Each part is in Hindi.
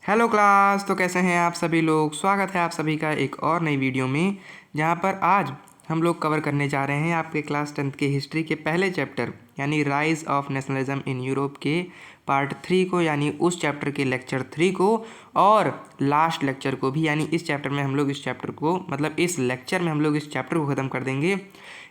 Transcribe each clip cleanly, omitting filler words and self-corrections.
Hello class. तो कैसे हैं आप सभी लोग। स्वागत है आप सभी का एक और नई वीडियो में, जहां पर आज हम लोग कवर करने जा रहे हैं आपके क्लास 10th के हिस्ट्री के पहले चैप्टर यानी rise of nationalism in Europe के पार्ट 3 को, यानी उस चैप्टर के लेक्चर 3 को और लास्ट लेक्चर को भी। यानी इस चैप्टर में हम लोग इस चैप्टर को इस लेक्चर में हम लोग इस चैप्टर को ख़त्म कर देंगे।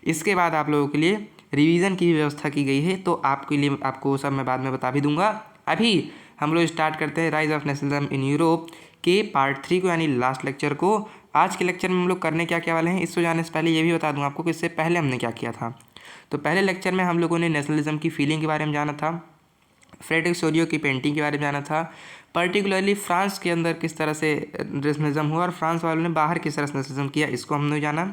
इसके बाद आप लोगों के लिए रिवीजन की व्यवस्था की गई है, तो आपके लिए आपको सब मैं बाद में बता भी दूंगा। अभी हम लोग स्टार्ट करते हैं rise of nationalism in Europe के पार्ट 3 को, यानी लास्ट लेक्चर को। आज के लेक्चर में हम लोग करने क्या क्या वाले हैं, इसको जाने से पहले ये भी बता दूं आपको कि इससे पहले हमने क्या किया था। तो पहले लेक्चर में हम लोगों ने नेशनलिज्म की फीलिंग के बारे में जाना था, फ्रेडरिक सोरियो की पेंटिंग के बारे में जाना था, पर्टिकुलरली फ्रांस के अंदर किस तरह से नेशनलिज्म हुआ और फ्रांस वालों ने बाहर किस तरह से नेशनलिज्म किया, इसको हमने जाना।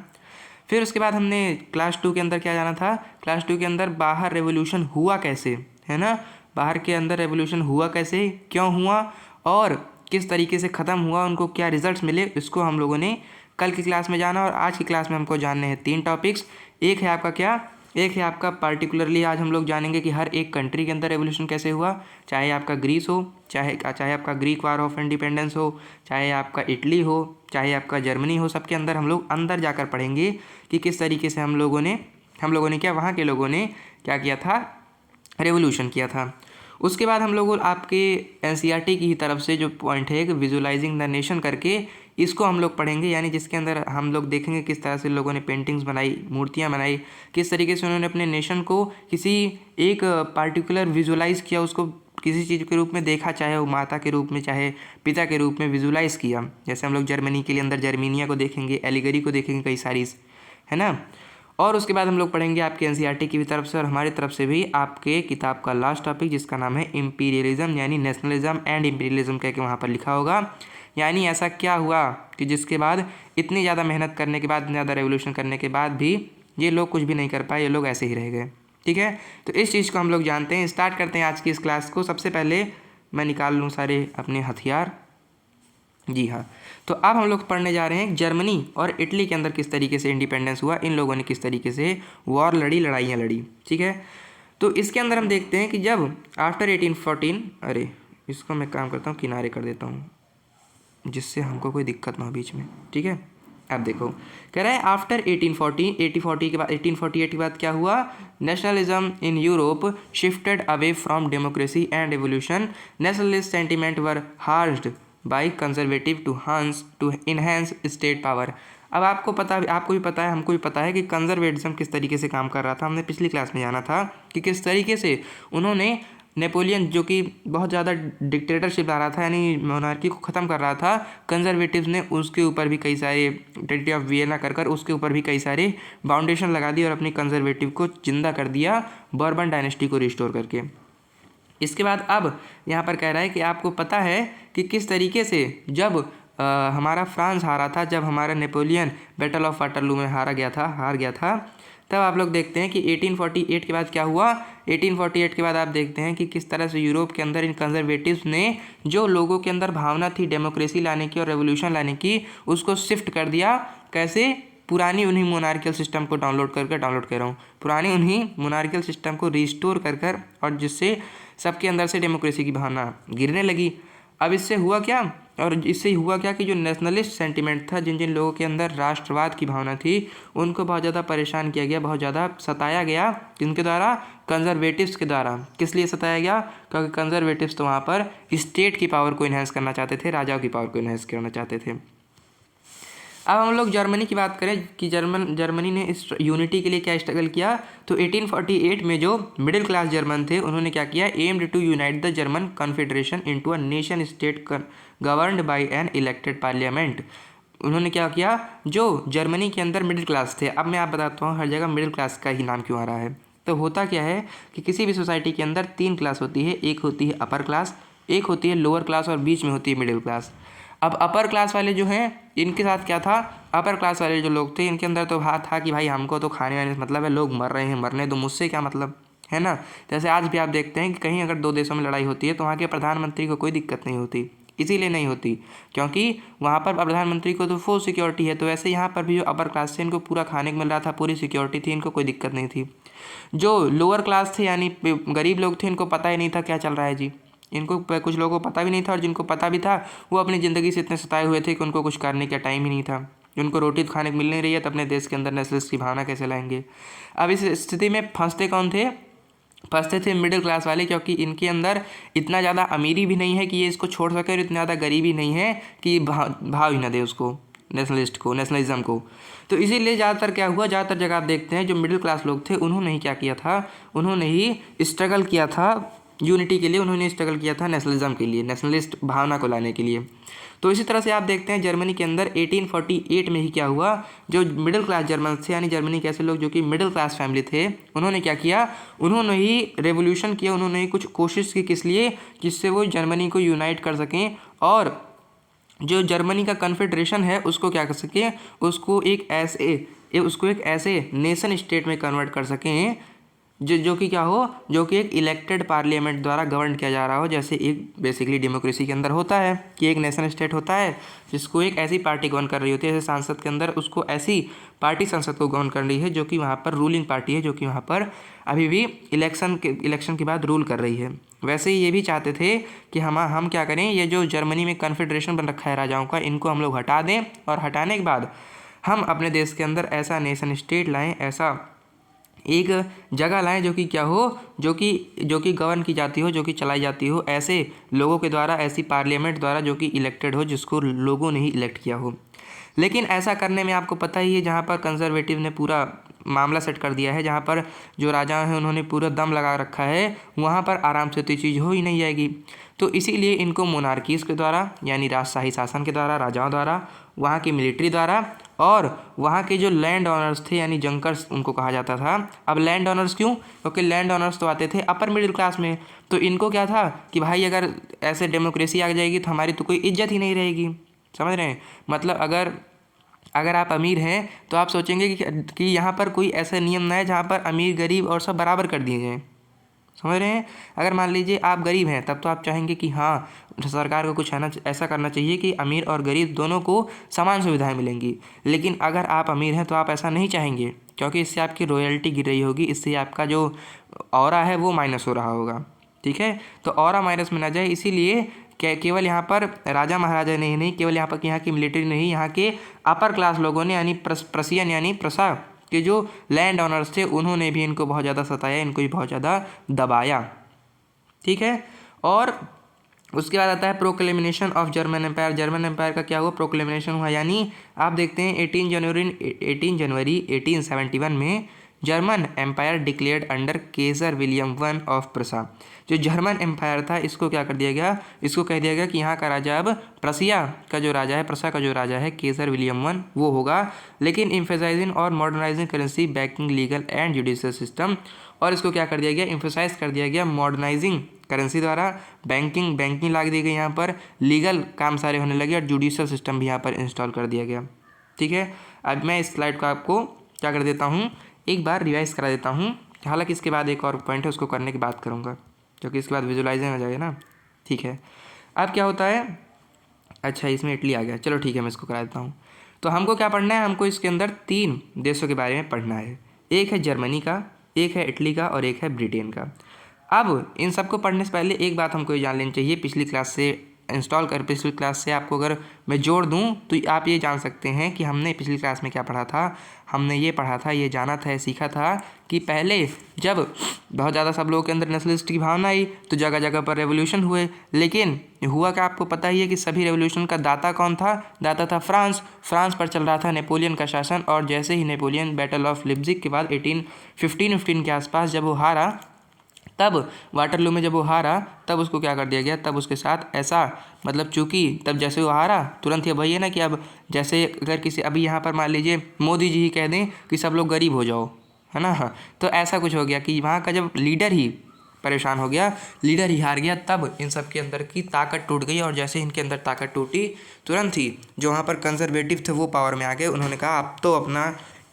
फिर उसके बाद हमने क्लास 2 के अंदर क्या जाना था, क्लास 2 के अंदर बाहर रेवोल्यूशन हुआ कैसे, है ना, बाहर के अंदर रेवोल्यूशन हुआ कैसे, क्यों हुआ और किस तरीके से ख़त्म हुआ, उनको क्या रिजल्ट्स मिले, इसको हम लोगों ने कल की क्लास में जाना। और आज की क्लास में हमको जानने हैं 3 टॉपिक्स। एक है आपका क्या, एक है आपका पार्टिकुलरली आज हम लोग जानेंगे कि हर एक कंट्री के अंदर रेवोल्यूशन कैसे हुआ, चाहे आपका ग्रीस हो, चाहे आपका ग्रीक वार ऑफ इंडिपेंडेंस हो, चाहे आपका इटली हो, चाहे आपका जर्मनी हो, सबके अंदर हम लोग अंदर जाकर पढ़ेंगे कि किस तरीके से हम लोगों ने क्या, वहाँ के लोगों ने क्या किया था, रेवोल्यूशन किया था। उसके बाद हम लोग आपके एनसीईआरटी की ही तरफ से जो पॉइंट है कि विजुअलाइजिंग द नेशन करके, इसको हम लोग पढ़ेंगे, यानी जिसके अंदर हम लोग देखेंगे किस तरह से लोगों ने पेंटिंग्स बनाई, मूर्तियाँ बनाई, किस तरीके से उन्होंने अपने नेशन को किसी एक पार्टिकुलर विजुअलाइज किया, उसको किसी चीज़ के रूप में देखा, चाहे वो माता के रूप में चाहे पिता के रूप में विजुअलाइज किया। जैसे हम लोग जर्मनी के लिए अंदर जर्मीनिया को देखेंगे, एलिगरी को देखेंगे, कई सारी, है ना। और उसके बाद हम लोग पढ़ेंगे आपके एनसीईआरटी की भी तरफ से और हमारी तरफ से भी आपके किताब का लास्ट टॉपिक, जिसका नाम है इम्पीरियलिज्म, यानी नेशनलिज्म एंड इम्पीरियलिज्म कह के वहाँ पर लिखा होगा। यानी ऐसा क्या हुआ कि जिसके बाद इतनी ज़्यादा मेहनत करने के बाद, इतनी ज़्यादा रेवोल्यूशन करने के बाद भी ये लोग कुछ भी नहीं कर पाए, ये लोग ऐसे ही रह गए। ठीक है, तो इस चीज़ को हम लोग जानते हैं। स्टार्ट करते हैं आज की इस क्लास को। सबसे पहले मैं निकाल लूँ सारे अपने हथियार। जी हाँ, तो अब हम लोग पढ़ने जा रहे हैं जर्मनी और इटली के अंदर किस तरीके से इंडिपेंडेंस हुआ, इन लोगों ने किस तरीके से वॉर लड़ी, लड़ाइयाँ लड़ी। ठीक है, तो इसके अंदर हम देखते हैं कि जब आफ्टर 1814, अरे इसको मैं काम करता हूँ किनारे कर देता हूँ जिससे हमको कोई दिक्कत ना हो बीच में। ठीक है, अब देखो कह रहा है आफ्टर 1840 के बाद 1848 के बाद क्या हुआ, nationalism in Europe shifted away from democracy and evolution, nationalist sentiment were harnessed by conservative to enhance state power. अब आपको भी पता है, हमको भी पता है कि कंजर्वेटिज्म किस तरीके से काम कर रहा था। हमने पिछली क्लास में जाना था कि किस तरीके से उन्होंने नेपोलियन, जो कि बहुत ज़्यादा डिक्टेटरशिप ला रहा था, यानी मोनार्की को ख़त्म कर रहा था, कंजर्वेटिव्स ने उसके ऊपर भी कई सारे, ट्रीटी ऑफ वियना कर उसके ऊपर भी कई सारे बाउंडेशन लगा दिए और अपनी कंजर्वेटिव को जिंदा कर दिया, बर्बन डायनेस्टी को रिस्टोर करके। इसके बाद अब यहाँ पर कह रहा है कि आपको पता है कि किस तरीके से जब हमारा फ्रांस हारा था, जब हमारा नेपोलियन बैटल ऑफ वाटरलू में हार गया था, तब आप लोग देखते हैं कि 1848 के बाद क्या हुआ। 1848 के बाद आप देखते हैं कि किस तरह से यूरोप के अंदर इन कंजर्वेटिव्स ने जो लोगों के अंदर भावना थी डेमोक्रेसी लाने की और रेवोल्यूशन लाने की, उसको शिफ्ट कर दिया। कैसे, पुरानी उन्हीं मोनार्कियल सिस्टम को पुरानी उन्हीं मोनार्कियल सिस्टम को रिस्टोर कर और जिससे सबके अंदर से डेमोक्रेसी की भावना गिरने लगी। अब इससे हुआ क्या, कि जो नेशनलिस्ट सेंटिमेंट था, जिन जिन लोगों के अंदर राष्ट्रवाद की भावना थी, उनको बहुत ज़्यादा परेशान किया गया, बहुत ज़्यादा सताया गया। किनके द्वारा, कंजर्वेटिव्स के द्वारा। किस लिए सताया गया, क्योंकि कंजर्वेटिव्स तो वहाँ पर स्टेट की पावर को इन्हेंस करना चाहते थे, राजाओं की पावर को इन्हेंस करना चाहते थे। अब हम लोग जर्मनी की बात करें कि जर्मनी ने इस यूनिटी के लिए क्या स्ट्रगल किया, तो 1848 में जो मिडिल क्लास जर्मन थे, उन्होंने क्या किया, aimed to unite the German confederation into a nation state governed by an elected parliament. उन्होंने क्या किया, जो जर्मनी के अंदर मिडिल क्लास थे, अब मैं आप बताता हूँ हर जगह मिडिल क्लास का ही नाम क्यों आ रहा है। तो होता क्या है कि किसी भी सोसाइटी के अंदर 3 क्लास होती है, एक होती है अपर क्लास, एक होती है लोअर क्लास और बीच में होती है मिडिल क्लास। अब अपर क्लास वाले जो हैं, इनके साथ क्या था, अपर क्लास वाले जो लोग थे, इनके अंदर तो था कि भाई हमको तो खाने वाने से मतलब है, लोग मर रहे हैं, मरने दो, मुझसे क्या मतलब, है ना। जैसे आज भी आप देखते हैं कि कहीं अगर 2 देशों में लड़ाई होती है तो वहाँ के प्रधानमंत्री को कोई दिक्कत नहीं होती। इसीलिए नहीं होती क्योंकि वहाँ पर प्रधानमंत्री को तो फुल सिक्योरिटी है। तो वैसे यहाँ पर भी जो अपर क्लास थे, इनको पूरा खाने को मिल रहा था, पूरी सिक्योरिटी थी, इनको कोई दिक्कत नहीं थी। जो लोअर क्लास थे यानी गरीब लोग थे, इनको पता ही नहीं था क्या चल रहा है जी, इनको कुछ लोगों को पता भी नहीं था, और जिनको पता भी था वो अपनी ज़िंदगी से इतने सताए हुए थे कि उनको कुछ करने का टाइम ही नहीं था। उनको रोटी तो खाने को मिल नहीं रही है, तो अपने देश के अंदर नेशनलिस्ट की भावना कैसे लाएंगे। अब इस स्थिति में फंसते कौन थे? फंसते थे मिडिल क्लास वाले, क्योंकि इनके अंदर इतना ज़्यादा अमीरी भी नहीं है कि ये इसको छोड़ सके, और इतना ज़्यादा गरीबी नहीं है कि भाव ही ना दे उसको, नेशनलिस्ट को, नेशनलिज्म को। तो इसीलिए ज़्यादातर क्या हुआ, ज़्यादातर जगह आप देखते हैं जो मिडिल क्लास लोग थे उन्होंने ही क्या किया था, उन्होंने ही स्ट्रगल किया था यूनिटी के लिए, उन्होंने स्ट्रगल किया था नेशनलिज्म के लिए, नेशनलिस्ट भावना को लाने के लिए। तो इसी तरह से आप देखते हैं जर्मनी के अंदर 1848 में ही क्या हुआ, जो मिडिल क्लास जर्मन थे, यानी जर्मनी के ऐसे लोग जो कि मिडिल क्लास फैमिली थे, उन्होंने क्या किया, उन्होंने ही रेवोल्यूशन किया, उन्होंने ही कुछ कोशिश की, किस लिए, जिससे वो जर्मनी को यूनाइट कर सकें और जो जर्मनी का कन्फेडरेशन है उसको क्या कर सकें, उसको एक ऐसे नेशन स्टेट में कन्वर्ट कर सकें जो कि क्या हो, जो कि एक इलेक्टेड पार्लियामेंट द्वारा गवर्न किया जा रहा हो, जैसे एक बेसिकली डेमोक्रेसी के अंदर होता है कि एक नेशन स्टेट होता है जिसको एक ऐसी पार्टी गवर्न कर रही होती है, जैसे सांसद के अंदर उसको ऐसी पार्टी संसद को गवर्न कर रही है जो कि वहाँ पर रूलिंग पार्टी है, जो कि वहाँ पर अभी भी इलेक्शन के बाद रूल कर रही है। वैसे ही ये भी चाहते थे कि हम क्या करें, ये जो जर्मनी में कन्फेडरेशन बन रखा है राजाओं का, इनको हम लोग हटा दें, और हटाने के बाद हम अपने देश के अंदर ऐसा नेशन स्टेट लाएँ, ऐसा एक जगह लाएं जो कि क्या हो, जो कि गवर्न की जाती हो, जो कि चलाई जाती हो ऐसे लोगों के द्वारा, ऐसी पार्लियामेंट द्वारा जो कि इलेक्टेड हो, जिसको लोगों ने ही इलेक्ट किया हो। लेकिन ऐसा करने में आपको पता ही है, जहाँ पर कंजर्वेटिव ने पूरा मामला सेट कर दिया है, जहाँ पर जो राजा हैं उन्होंने पूरा दम लगा रखा है, वहाँ पर आराम से तो चीज़ हो ही नहीं जाएगी। तो इसीलिए इनको मोनार्कीज़ के द्वारा, यानी राजशाही शासन के द्वारा, राजाओं द्वारा, वहाँ की मिलिट्री द्वारा, और वहाँ के जो लैंड ऑनर्स थे, यानी जंकर्स उनको कहा जाता था। अब लैंड ऑनर्स क्यों? क्योंकि लैंड ऑनर्स तो आते थे अपर मिडिल क्लास में, तो इनको क्या था कि भाई अगर ऐसे डेमोक्रेसी आ जाएगी तो हमारी तो कोई इज्जत ही नहीं रहेगी। समझ रहे हैं? मतलब अगर आप अमीर हैं तो आप सोचेंगे कि यहाँ पर कोई ऐसा नियम ना है जहाँ पर अमीर गरीब और सब बराबर कर दिए जाएँ। समझ रहे हैं? अगर मान लीजिए आप गरीब हैं, तब तो आप चाहेंगे कि हाँ, सरकार को कुछ ऐसा करना चाहिए कि अमीर और गरीब दोनों को समान सुविधाएं मिलेंगी। लेकिन अगर आप अमीर हैं तो आप ऐसा नहीं चाहेंगे, क्योंकि इससे आपकी रॉयल्टी गिर रही होगी, इससे आपका जो ऑरा है वो माइनस हो रहा होगा। ठीक है? तो ऑरा माइनस में ना जाए, इसीलिए केवल यहाँ पर राजा महाराजा नहीं, केवल यहाँ पर यहाँ की मिलिट्री नहीं, यहाँ के अपर क्लास लोगों ने, यानी प्रसियन यानी प्रसा कि जो लैंड ऑनर्स थे, उन्होंने भी इनको बहुत ज़्यादा सताया, इनको भी बहुत ज़्यादा दबाया। ठीक है? और उसके बाद आता है proclamation of German empire. German empire का क्या हुआ? प्रोक्लेमिनेशन हुआ, यानी आप देखते हैं 18 जनवरी 1871 में German empire declared under Kaiser William one of Prussia. जो जर्मन एम्पायर था इसको क्या कर दिया गया, इसको कह दिया गया कि यहाँ का राजा अब प्रसिया का जो राजा है, प्रसा का जो राजा है, केसर विलियम वन, वो होगा। लेकिन एम्फेसाइजिंग और modernising currency, banking, legal and judicial system, और इसको क्या कर दिया गया, एम्फेसाइज कर दिया गया मॉडर्नाइजिंग करेंसी द्वारा, बैंकिंग ला दी गई यहाँ पर, लीगल काम सारे होने लगे, और जुडिशियल सिस्टम भी यहाँ पर इंस्टॉल कर दिया गया। ठीक है? अब मैं इस स्लाइड को आपको क्या कर देता हूँ, एक बार रिवाइज करा देता हूँ। हालांकि इसके बाद एक और पॉइंट है, उसको करने की बात करूँगा, क्योंकि इसके बाद विजुलाइजेशन आ जाएगा ना। ठीक है? अब क्या होता है, अच्छा इसमें इटली आ गया, चलो ठीक है, मैं इसको करा देता हूँ। तो हमको क्या पढ़ना है, हमको इसके अंदर 3 देशों के बारे में पढ़ना है। एक है जर्मनी का, एक है इटली का, और एक है ब्रिटेन का। अब इन सबको पढ़ने से पहले एक बात हमको ये जान लेनी चाहिए, पिछली क्लास से आपको अगर मैं जोड़ दूं तो आप ये जान सकते हैं कि हमने पिछली क्लास में क्या पढ़ा था। हमने ये पढ़ा था, ये जाना था, सीखा था कि पहले जब बहुत ज़्यादा सब लोगों के अंदर नेशनलिस्ट की भावना आई तो जगह जगह पर रेवोल्यूशन हुए। लेकिन हुआ क्या, आपको पता ही है कि सभी रेवोल्यूशन का दाता कौन था? दाता था फ्रांस पर चल रहा था नेपोलियन का शासन। और जैसे ही नेपोलियन बैटल ऑफ लिप्जिग के बाद 1815 के आसपास जब वो हारा, तब वाटरलू में जब वो हारा, तब उसको क्या कर दिया गया, तब उसके साथ ऐसा, मतलब चूँकि तब जैसे वो हारा तुरंत ही वही है ना कि अब जैसे अगर किसी अभी यहाँ पर मान लीजिए मोदी जी ही कह दें कि सब लोग गरीब हो जाओ, है ना, तो ऐसा कुछ हो गया कि वहाँ का जब लीडर ही परेशान हो गया, लीडर ही हार गया, तब इन सब के अंदर की ताकत टूट गई। और जैसे इनके अंदर ताकत टूटी, तुरंत ही जो वहाँ पर कंजर्वेटिव थे वो पावर में आ गए। उन्होंने कहा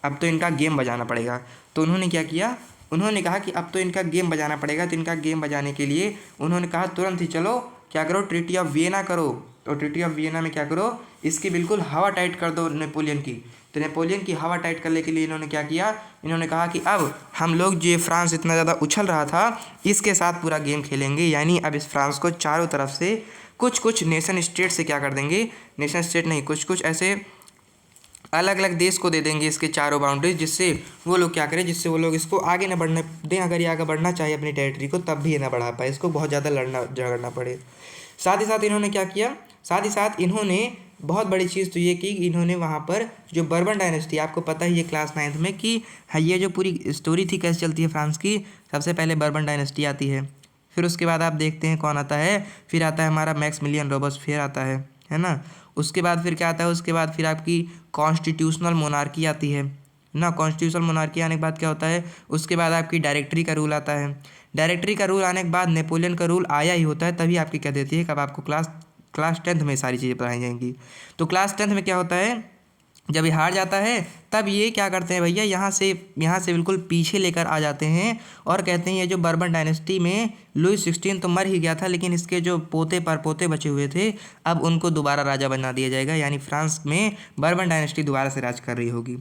अब तो इनका गेम बजाना पड़ेगा। तो उन्होंने क्या किया, उन्होंने कहा कि अब तो इनका गेम बजाना पड़ेगा। तो इनका गेम बजाने के लिए उन्होंने कहा तुरंत ही चलो क्या करो, ट्रीटी ऑफ वियना करो। और ट्रीटी ऑफ वियना में क्या करो, इसकी बिल्कुल हवा टाइट कर दो नेपोलियन की। तो नेपोलियन की हवा टाइट करने के लिए इन्होंने क्या किया, इन्होंने कहा कि अब हम लोग जो फ्रांस इतना ज़्यादा उछल रहा था इसके साथ पूरा गेम खेलेंगे, यानी अब इस फ्रांस को चारों तरफ से कुछ कुछ नेशन स्टेट से क्या कर देंगे, नेशन स्टेट नहीं, कुछ कुछ ऐसे अलग अलग देश को दे देंगे इसके चारों बाउंड्रीज, जिससे वो लोग क्या करें, जिससे वो लोग इसको आगे ना बढ़ने दें। अगर ये आगे बढ़ना चाहिए अपनी टेरिटरी को तब भी ये ना बढ़ा पाए, इसको बहुत ज़्यादा लड़ना झगड़ना पड़े। साथ ही साथ इन्होंने क्या किया, साथ ही साथ इन्होंने बहुत बड़ी चीज़ तो ये की, इन्होंने वहाँ पर जो बर्बन डायनेस्टी, आपको पता ही है क्लास 9th में कि ये जो पूरी स्टोरी थी कैसे चलती है फ्रांस की, सबसे पहले बर्बन डायनेस्टी आती है, फिर उसके बाद आप देखते हैं कौन आता है, फिर आता है हमारा मैक्सिमिलियन रोबेस्पियर आता है ना। उसके बाद फिर क्या आता है, उसके बाद फिर आपकी कॉन्स्टिट्यूशनल मोनार्की आती है ना। कॉन्स्टिट्यूशनल मोनार्की आने के बाद क्या होता है, उसके बाद आपकी डायरेक्टरी का रूल आता है। डायरेक्टरी का रूल आने के बाद नेपोलियन का रूल आया ही होता है, तभी आपकी क्या देती है, कब आपको क्लास 10th में सारी चीज़ें पढ़ाई जाएंगी। तो क्लास 10th में क्या होता है, जब ये हार जाता है तब ये क्या करते हैं भैया, यहाँ से बिल्कुल पीछे लेकर आ जाते हैं और कहते हैं ये जो बर्बन डायनेस्टी में लुई 16 तो मर ही गया था, लेकिन इसके जो पोते परपोते बचे हुए थे अब उनको दोबारा राजा बना दिया जाएगा, यानी फ्रांस में बर्बन डायनेस्टी दोबारा से राज कर रही होगी।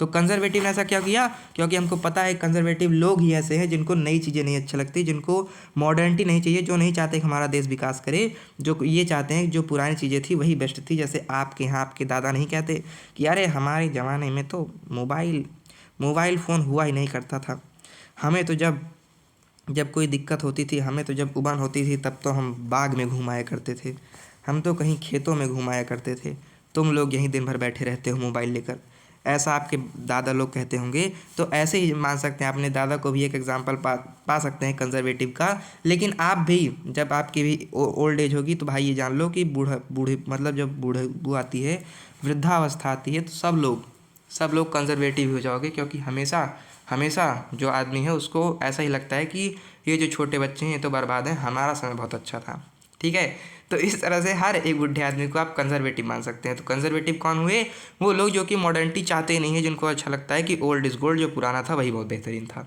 तो कंजर्वेटिव ने ऐसा क्या किया, क्योंकि हमको पता है कंजर्वेटिव लोग ही ऐसे हैं जिनको नई चीज़ें नहीं अच्छी लगती, जिनको मॉडर्निटी नहीं चाहिए, जो नहीं चाहते कि हमारा देश विकास करे, जो ये चाहते हैं जो पुरानी चीज़ें थी वही बेस्ट थी। जैसे आपके यहाँ आपके दादा नहीं कहते कि अरे हमारे ज़माने में तो मोबाइल फ़ोन हुआ ही नहीं करता था, हमें तो जब कोई दिक्कत होती थी, हमें तो जब उबान होती थी तब तो हम बाग में घुमाया करते थे, हम तो कहीं खेतों में घुमाया करते थे, तुम लोग यहीं दिन भर बैठे रहते हो मोबाइल लेकर, ऐसा आपके दादा लोग कहते होंगे। तो ऐसे ही मान सकते हैं, अपने दादा को भी एक एग्जांपल पा सकते हैं कंजर्वेटिव का। लेकिन आप भी जब आपकी भी ओल्ड एज होगी तो भाई ये जान लो कि बूढ़े मतलब जब बूढ़े आती है, वृद्धावस्था आती है, तो सब लोग कंजर्वेटिव हो जाओगे, क्योंकि हमेशा जो आदमी है उसको ऐसा ही लगता है कि ये जो छोटे बच्चे हैं ये तो बर्बाद हैं, हमारा समय बहुत अच्छा था। ठीक है, तो इस तरह से हर एक बुढ़े आदमी को आप कंजर्वेटिव मान सकते हैं। तो कंजर्वेटिव कौन हुए, वो लोग जो कि मॉडर्निटी चाहते ही नहीं है, जिनको अच्छा लगता है कि ओल्ड इज़ गोल्ड, जो पुराना था वही बहुत बेहतरीन था।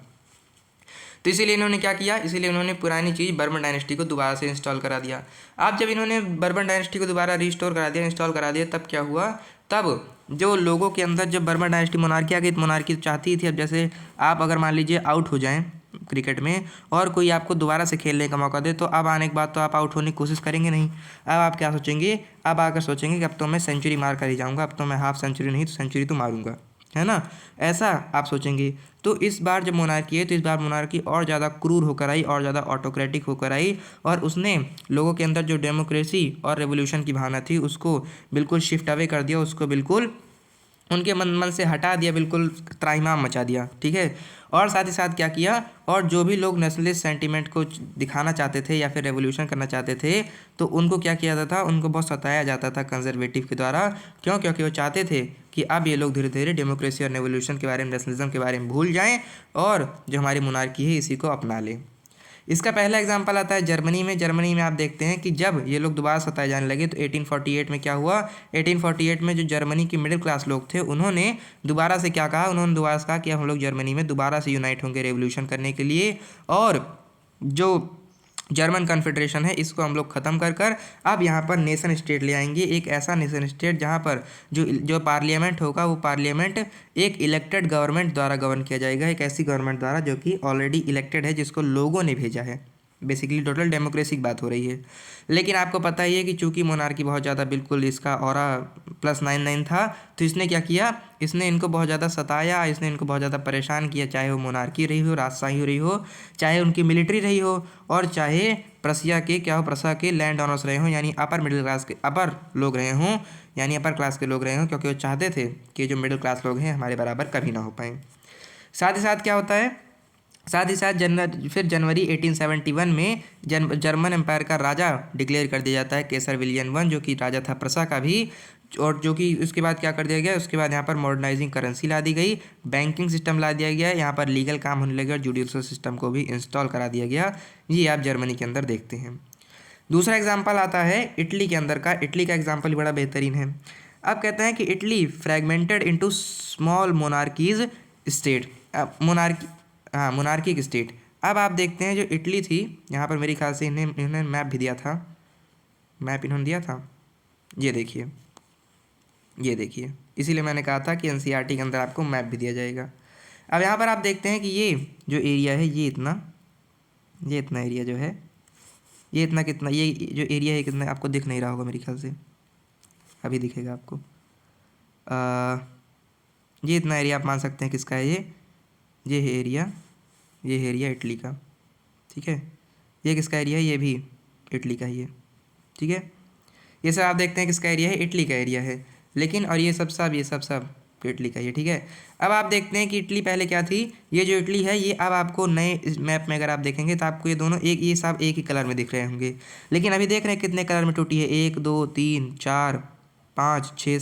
तो इसीलिए इन्होंने क्या किया, इसीलिए उन्होंने पुरानी चीज़ बर्बन डायनेस्टी को दोबारा से इंस्टॉल करा दिया। अब जब इन्होंने बर्बन डायनेस्टी को दोबारा इंस्टॉल करा दिया, तब क्या हुआ, तब जो लोगों के अंदर जब बर्बन डायनेस्टी मोनार्की आ गई, मोनार्की चाहती थी अब जैसे आप अगर मान लीजिए आउट हो जाएं क्रिकेट में और कोई आपको दोबारा से खेलने का मौका दे, तो अब आने के बाद तो आप आउट होने की कोशिश करेंगे नहीं। अब आप क्या सोचेंगे, अब आकर सोचेंगे कि अब तो मैं सेंचुरी मार कर ही जाऊँगा, अब तो मैं हाफ सेंचुरी नहीं तो सेंचुरी तो मारूंगा, है ना, ऐसा आप सोचेंगे। तो इस बार जब मोनार्की है तो इस बार मोनार्की और ज़्यादा क्रूर होकर आई और ज़्यादा ऑटोक्रेटिक होकर आई, और उसने लोगों के अंदर जो डेमोक्रेसी और रेवोल्यूशन की भावना थी उसको बिल्कुल शिफ्ट अवे कर दिया, उसको बिल्कुल उनके मन से हटा दिया, बिल्कुल त्राहिमाम मचा दिया। ठीक है, और साथ ही साथ क्या किया, और जो भी लोग नेशनलिस्ट सेंटीमेंट को दिखाना चाहते थे या फिर रेवोल्यूशन करना चाहते थे तो उनको क्या किया जाता था, उनको बहुत सताया जाता था कंजर्वेटिव के द्वारा। क्यों, क्योंकि वो चाहते थे कि अब ये लोग धीरे धीरे डेमोक्रेसी और रेवोल्यूशन के बारे में, नेशनलिज्म के बारे में भूल जाएं और जो हमारी मोनार्की है इसी को अपना लें। इसका पहला एग्जाम्पल आता है जर्मनी में। जर्मनी में आप देखते हैं कि जब ये लोग दोबारा सताए जाने लगे तो 1848 में क्या हुआ, 1848 में जो जर्मनी के मिडिल क्लास लोग थे उन्होंने दोबारा से क्या कहा, उन्होंने दोबारा से कहा कि हम लोग जर्मनी में दोबारा से यूनाइट होंगे रेवोल्यूशन करने के लिए, और जो जर्मन कन्फेडरेशन है इसको हम लोग ख़त्म कर अब यहाँ पर नेशन स्टेट ले आएंगे, एक ऐसा नेशन स्टेट जहाँ पर जो पार्लियामेंट होगा वो पार्लियामेंट एक इलेक्टेड गवर्नमेंट द्वारा गवर्न किया जाएगा, एक ऐसी गवर्नमेंट द्वारा जो कि ऑलरेडी इलेक्टेड है, जिसको लोगों ने भेजा है। बेसिकली टोटल डेमोक्रेसी की बात हो रही है। लेकिन आपको पता ही है कि चूंकि मोनार्की बहुत ज़्यादा बिल्कुल इसका ऑरा +99 था, तो इसने क्या किया, इसने इनको बहुत ज़्यादा सताया, इसने इनको बहुत ज़्यादा परेशान किया, चाहे वो मोनार्की रही हो, राजशाही रही हो, चाहे उनकी मिलिट्री रही हो, और चाहे प्रसा के लैंड ऑनर्स रहे हों, यानी अपर मिडिल क्लास के अपर लोग रहे हों, यानी अपर क्लास के लोग रहे हों, क्योंकि वो चाहते थे कि जो मिडिल क्लास लोग हैं हमारे बराबर कभी ना हो पाएँ। साथ ही साथ क्या होता है, साथ ही साथ जनवरी 1871 में जर्मन एम्पायर का राजा डिक्लेयर कर दिया जाता है, केसर विलियम I, जो कि राजा था प्रसा का भी, और जो कि उसके बाद क्या कर दिया गया, उसके बाद यहाँ पर मॉडर्नाइजिंग करेंसी ला दी गई, बैंकिंग सिस्टम ला दिया गया, यहाँ पर लीगल काम होने लगे और जुडिशल सिस्टम को भी इंस्टॉल करा दिया गया। ये आप जर्मनी के अंदर देखते हैं। दूसरा एग्जाम्पल आता है इटली के अंदर का। इटली का एग्जाम्पल बड़ा बेहतरीन है। अब कहते हैं कि Italy fragmented into small monarchies state, monarchic state. अब आप देखते हैं जो इटली थी, यहाँ पर मेरे ख्याल से इन्होंने मैप भी दिया था, मैप इन्होंने दिया था, ये देखिए, ये देखिए, इसीलिए मैंने कहा था कि एनसीईआरटी के अंदर आपको मैप भी दिया जाएगा। अब यहाँ पर आप देखते हैं कि ये जो एरिया है ये इतना एरिया जो है ये इतना कितना, ये जो एरिया है कितना आपको दिख नहीं रहा होगा मेरे ख्याल से, अभी दिखेगा आपको। ये इतना एरिया आप मान सकते हैं किसका है, ये है एरिया, ये है एरिया इटली का, ठीक है। ये किसका एरिया है, ये भी इटली का ही है, ठीक है। ये सब आप देखते हैं किसका एरिया है, इटली का एरिया है। लेकिन और ये सब इटली का ही है, ठीक है। अब आप देखते हैं कि इटली पहले क्या थी, ये जो इटली है ये अब आपको नए इस मैप में अगर आप देखेंगे तो आपको ये दोनों ये सब एक ही कलर में दिख रहे होंगे। लेकिन अभी देख रहे हैं कितने कलर में टूटी है, 1 2 3 4 5 6